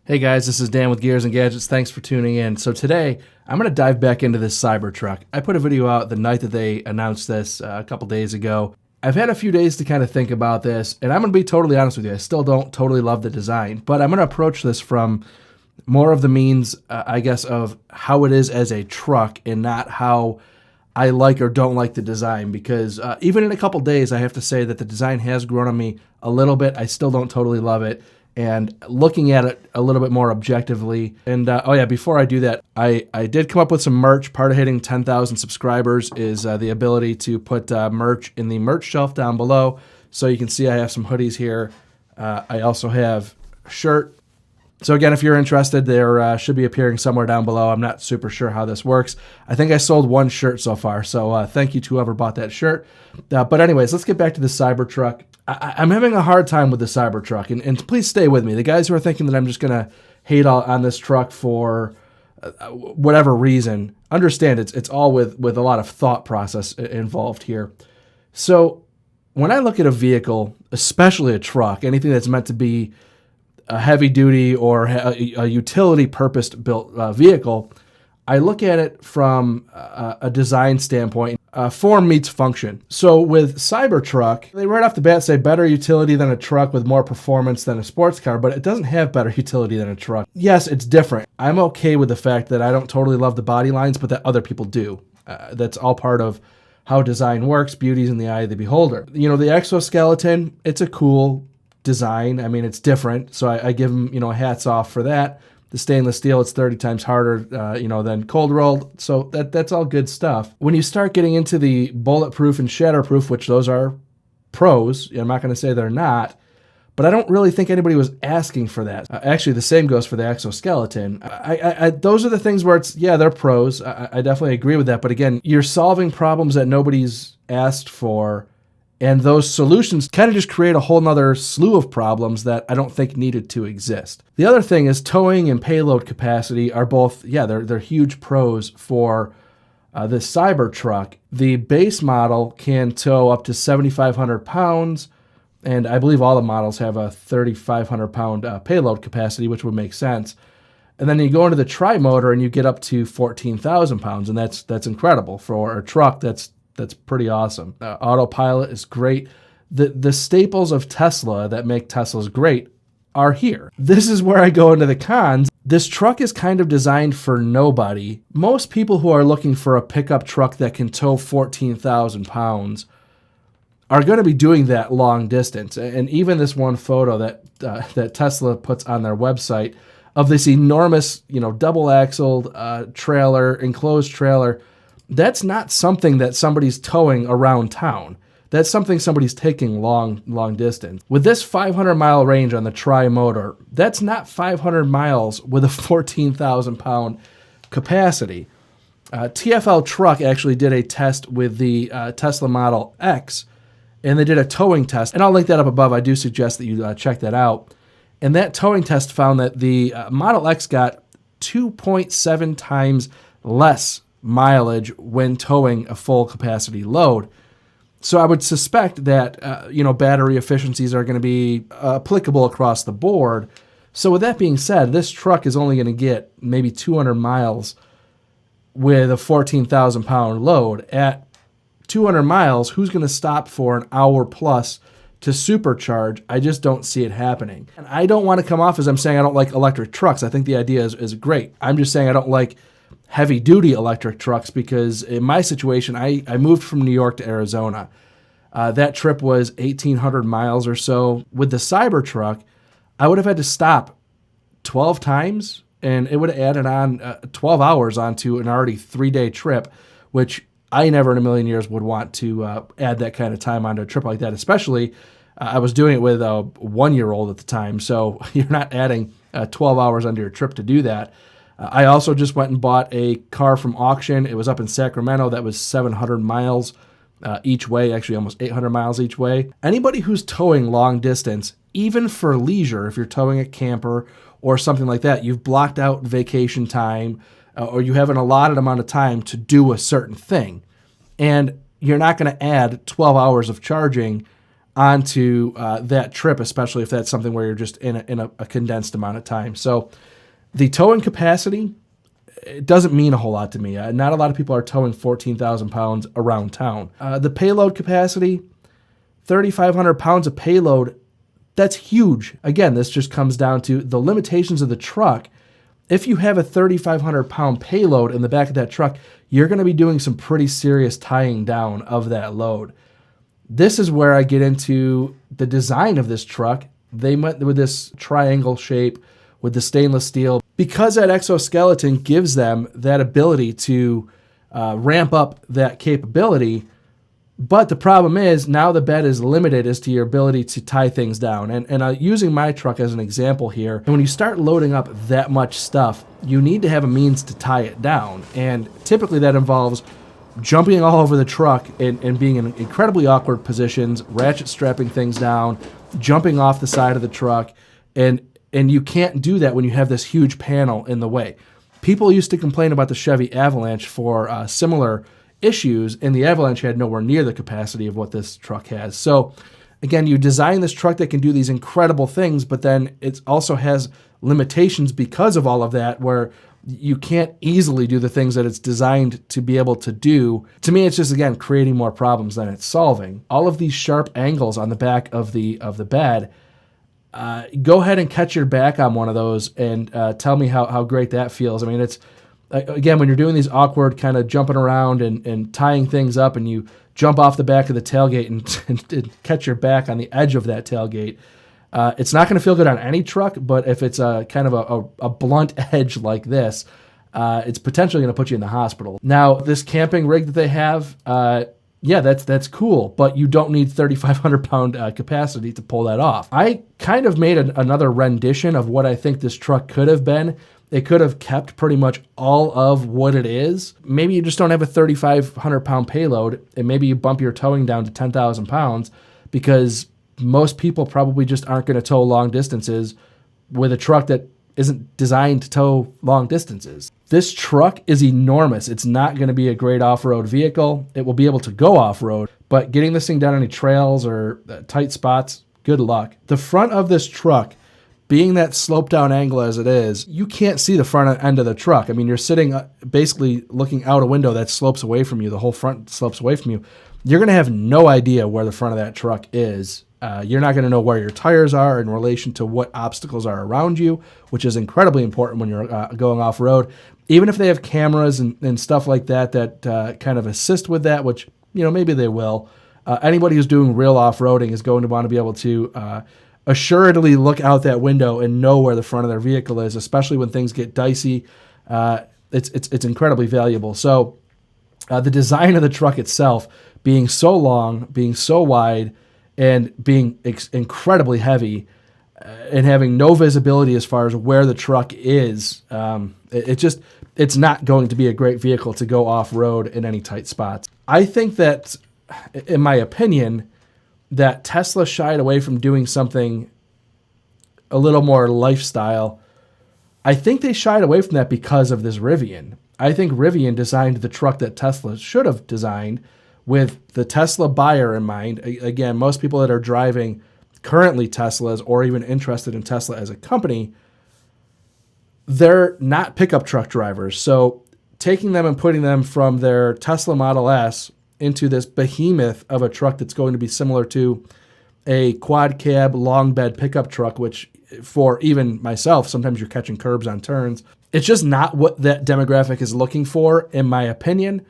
Hey guys, this is Dan with Gears and Gadgets. Thanks for tuning in. So today, I'm going to dive back into this Cybertruck. I put a video out the night that they announced this a couple days ago. I've had a few days to kind of think about this, and I'm going to be totally honest with you. I still don't totally love the design, but I'm going to approach this from more of the means, I guess, of how it is as a truck and not how I like or don't like the design, because even in a couple days, I have to say that the design has grown on me a little bit. I still don't totally love it. And looking at it a little bit more objectively. And oh yeah, before I do that, I did come up with some merch. Part of hitting 10,000 subscribers is the ability to put merch in the merch shelf down below. So you can see I have some hoodies here. I also have a shirt. So again, if you're interested, there should be appearing somewhere down below. I'm not super sure how this works. I think I sold one shirt so far, so thank you to whoever bought that shirt. But anyways, let's get back to the Cybertruck. I'm having a hard time with the Cybertruck, and please stay with me. The guys who are thinking that I'm just going to hate on this truck for whatever reason, understand it's all with a lot of thought process involved here. So when I look at a vehicle, especially a truck, anything that's meant to be a heavy duty or a utility purposed built vehicle, I look at it from a design standpoint. Form meets function. So with Cybertruck, they right off the bat say better utility than a truck with more performance than a sports car, but it doesn't have better utility than a truck. Yes, it's different. I'm okay with the fact that I don't totally love the body lines, but that other people do. That's all part of how design works. Beauty's in the eye of the beholder. You know, the exoskeleton, it's a cool design. I mean, it's different, so I give them, hats off for that. The stainless steel, it's 30 times harder, than cold rolled. So that's all good stuff. When you start getting into the bulletproof and shatterproof, which those are pros, I'm not going to say they're not, but I don't really think anybody was asking for that. Actually, the same goes for the exoskeleton. Those are the things where they're pros. I definitely agree with that. But again, you're solving problems that nobody's asked for. And those solutions kind of just create a whole nother slew of problems that I don't think needed to exist. The other thing is towing and payload capacity are both, they're huge pros for this Cybertruck. The base model can tow up to 7,500 pounds, and I believe all the models have a 3,500 pound payload capacity, which would make sense. And then you go into the tri-motor and you get up to 14,000 pounds, and that's incredible for a truck. That's pretty awesome. Autopilot is great. The staples of Tesla that make Teslas great are here. This is where I go into the cons. This truck is kind of designed for nobody. Most people who are looking for a pickup truck that can tow 14,000 pounds are going to be doing that long distance. And even this one photo that Tesla puts on their website of this enormous, double-axled trailer, enclosed trailer, that's not something that somebody's towing around town. That's something somebody's taking long distance. With this 500-mile range on the tri-motor, that's not 500 miles with a 14,000 pound capacity. TfL Truck actually did a test with the Tesla Model X, and they did a towing test. And I'll link that up above. I do suggest that you check that out. And that towing test found that the Model X got 2.7 times less mileage when towing a full capacity load. So I would suspect that, battery efficiencies are going to be applicable across the board. So with that being said, this truck is only going to get maybe 200 miles with a 14,000 pound load. At 200 miles, who's going to stop for an hour plus to supercharge? I just don't see it happening. And I don't want to come off as I'm saying I don't like electric trucks. I think the idea is great. I'm just saying I don't like heavy-duty electric trucks because in my situation, I moved from New York to Arizona. That trip was 1,800 miles or so. With the Cybertruck, I would have had to stop 12 times, and it would have added on 12 hours onto an already 3-day trip, which I never in a million years would want to add that kind of time onto a trip like that, especially I was doing it with a 1-year-old at the time, so you're not adding 12 hours onto your trip to do that. I also just went and bought a car from auction. It was up in Sacramento. That was 700 miles each way, actually almost 800 miles each way. Anybody who's towing long distance, even for leisure, if you're towing a camper or something like that, you've blocked out vacation time or you have an allotted amount of time to do a certain thing. And you're not going to add 12 hours of charging onto that trip, especially if that's something where you're just in a condensed amount of time. So the towing capacity, it doesn't mean a whole lot to me. Not a lot of people are towing 14,000 pounds around town. The payload capacity, 3,500 pounds of payload, that's huge. Again, this just comes down to the limitations of the truck. If you have a 3,500 pound payload in the back of that truck, you're going to be doing some pretty serious tying down of that load. This is where I get into the design of this truck. They went with this triangle shape with the stainless steel because that exoskeleton gives them that ability to ramp up that capability. But the problem is now the bed is limited as to your ability to tie things down. And using my truck as an example here, when you start loading up that much stuff, you need to have a means to tie it down. And typically that involves jumping all over the truck and being in incredibly awkward positions, ratchet strapping things down, jumping off the side of the truck. And you can't do that when you have this huge panel in the way. People used to complain about the Chevy Avalanche for similar issues, and the Avalanche had nowhere near the capacity of what this truck has. So again, you design this truck that can do these incredible things, but then it also has limitations because of all of that, where you can't easily do the things that it's designed to be able to do. To me, it's just, again, creating more problems than it's solving. All of these sharp angles on the back of the bed, go ahead and catch your back on one of those and tell me how great that feels. I mean, it's, again, when you're doing these awkward kind of jumping around and tying things up and you jump off the back of the tailgate and catch your back on the edge of that tailgate, it's not going to feel good on any truck, but if it's a kind of a blunt edge like this, it's potentially going to put you in the hospital. Now, this camping rig that they have, yeah, that's cool, but you don't need 3,500 pound capacity to pull that off. I kind of made another rendition of what I think this truck could have been. It could have kept pretty much all of what it is. Maybe you just don't have a 3,500 pound payload, and maybe you bump your towing down to 10,000 pounds because most people probably just aren't going to tow long distances with a truck that isn't designed to tow long distances. This truck is enormous. It's not going to be a great off-road vehicle. It will be able to go off-road, but getting this thing down any trails or tight spots, good luck. The front of this truck, being that slope down angle as it is, you can't see the front end of the truck. I mean, you're sitting basically looking out a window that slopes away from you. The whole front slopes away from you. You're going to have no idea where the front of that truck is. You're not going to know where your tires are in relation to what obstacles are around you, which is incredibly important when you're going off-road. Even if they have cameras and stuff like that kind of assist with that, which, maybe they will, anybody who's doing real off-roading is going to want to be able to assuredly look out that window and know where the front of their vehicle is, especially when things get dicey. It's incredibly valuable. So the design of the truck itself being so long, being so wide, and being incredibly heavy and having no visibility as far as where the truck is, it's not going to be a great vehicle to go off-road in any tight spots. I think that, in my opinion, that Tesla shied away from doing something a little more lifestyle. I think they shied away from that because of this Rivian. I think Rivian designed the truck that Tesla should have designed with the Tesla buyer in mind. Again, most people that are driving currently Teslas or even interested in Tesla as a company, they're not pickup truck drivers. So taking them and putting them from their Tesla Model S into this behemoth of a truck that's going to be similar to a quad cab long bed pickup truck, which for even myself, sometimes you're catching curbs on turns. It's just not what that demographic is looking for, in my opinion.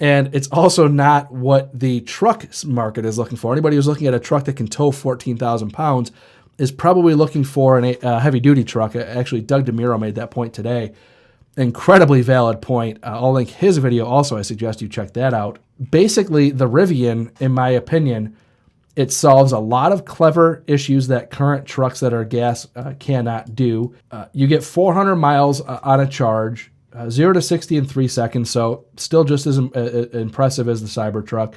And it's also not what the truck market is looking for. Anybody who's looking at a truck that can tow 14,000 pounds is probably looking for a heavy-duty truck. Actually, Doug DeMuro made that point today. Incredibly valid point. I'll link his video also. I suggest you check that out. Basically, the Rivian, in my opinion, it solves a lot of clever issues that current trucks that are gas cannot do. You get 400 miles on a charge. 0 to 60 in 3 seconds, so still just as impressive as the Cybertruck.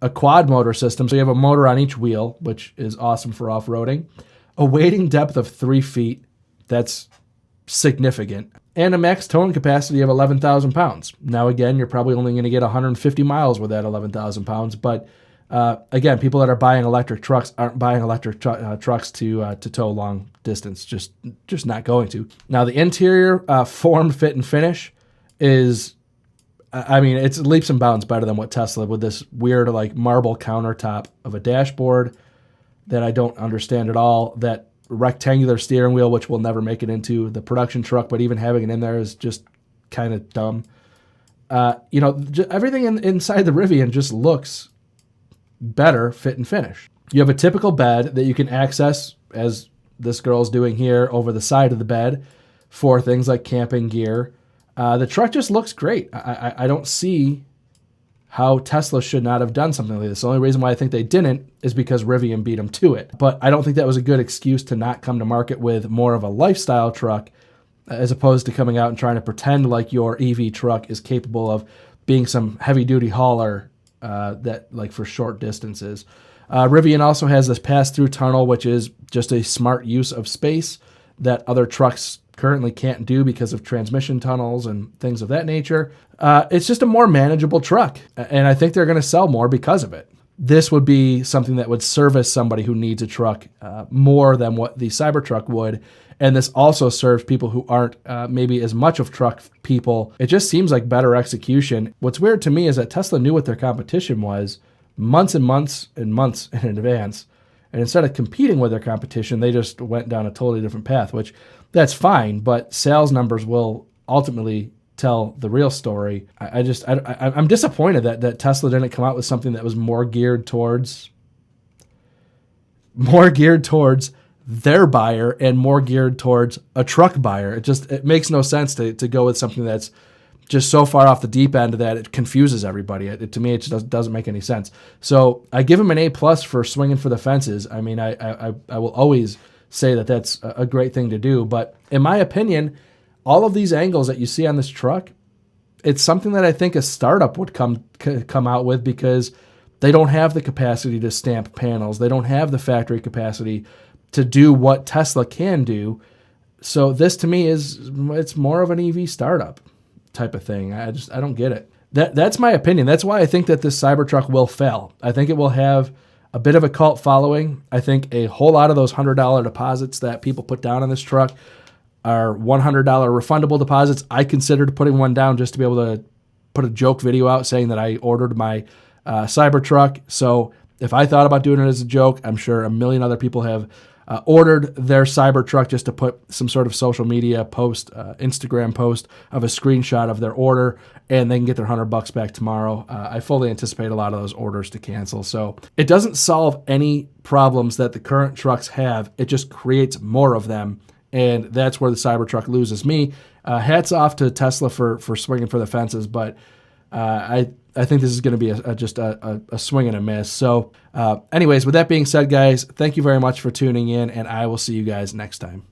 A quad motor system, so you have a motor on each wheel, which is awesome for off-roading. A weighting depth of 3 feet, that's significant. And a max towing capacity of 11,000 pounds. Now again, you're probably only going to get 150 miles with that 11,000 pounds, but Again, people that are buying electric trucks aren't buying electric trucks to tow long distance. Just not going to. Now, the interior form, fit, and finish is, I mean, it's leaps and bounds better than what Tesla, with this weird like marble countertop of a dashboard that I don't understand at all. That rectangular steering wheel, which will never make it into the production truck, but even having it in there is just kind of dumb. Everything inside the Rivian just looks better fit and finish. You have a typical bed that you can access, as this girl's doing here, over the side of the bed for things like camping gear. The truck just looks great. I don't see how Tesla should not have done something like this. The only reason why I think they didn't is because Rivian beat them to it. But I don't think that was a good excuse to not come to market with more of a lifestyle truck, as opposed to coming out and trying to pretend like your EV truck is capable of being some heavy-duty hauler that like for short distances. Rivian also has this pass-through tunnel, which is just a smart use of space that other trucks currently can't do because of transmission tunnels and things of that nature. It's just a more manageable truck, and I think they're going to sell more because of it. This would be something that would service somebody who needs a truck more than what the Cybertruck would, and this also serves people who aren't maybe as much of truck people. It just seems like better execution. What's weird to me is that Tesla knew what their competition was months and months and months in advance, and instead of competing with their competition, they just went down a totally different path, which that's fine, but sales numbers will ultimately tell the real story. I'm disappointed that Tesla didn't come out with something that was more geared towards their buyer and more geared towards a truck buyer. It makes no sense to go with something that's just so far off the deep end that it confuses everybody. To me, it just doesn't make any sense. So I give him an A+ for swinging for the fences. I mean, I will always say that that's a great thing to do. But in my opinion, all of these angles that you see on this truck, it's something that I think a startup would come out with, because they don't have the capacity to stamp panels. They don't have the factory capacity to do what Tesla can do. So this to me it's more of an EV startup type of thing. I don't get it. That's my opinion. That's why I think that this Cybertruck will fail. I think it will have a bit of a cult following. I think a whole lot of those $100 deposits that people put down on this truck are $100 refundable deposits. I considered putting one down just to be able to put a joke video out saying that I ordered my Cybertruck. So if I thought about doing it as a joke, I'm sure a million other people have ordered their Cybertruck just to put some sort of social media post, Instagram post of a screenshot of their order, and they can get their $100 back tomorrow. I fully anticipate a lot of those orders to cancel. So it doesn't solve any problems that the current trucks have. It just creates more of them, and that's where the Cybertruck loses me. Hats off to Tesla for swinging for the fences, but I think this is going to be just a swing and a miss. So anyways, with that being said, guys, thank you very much for tuning in, and I will see you guys next time.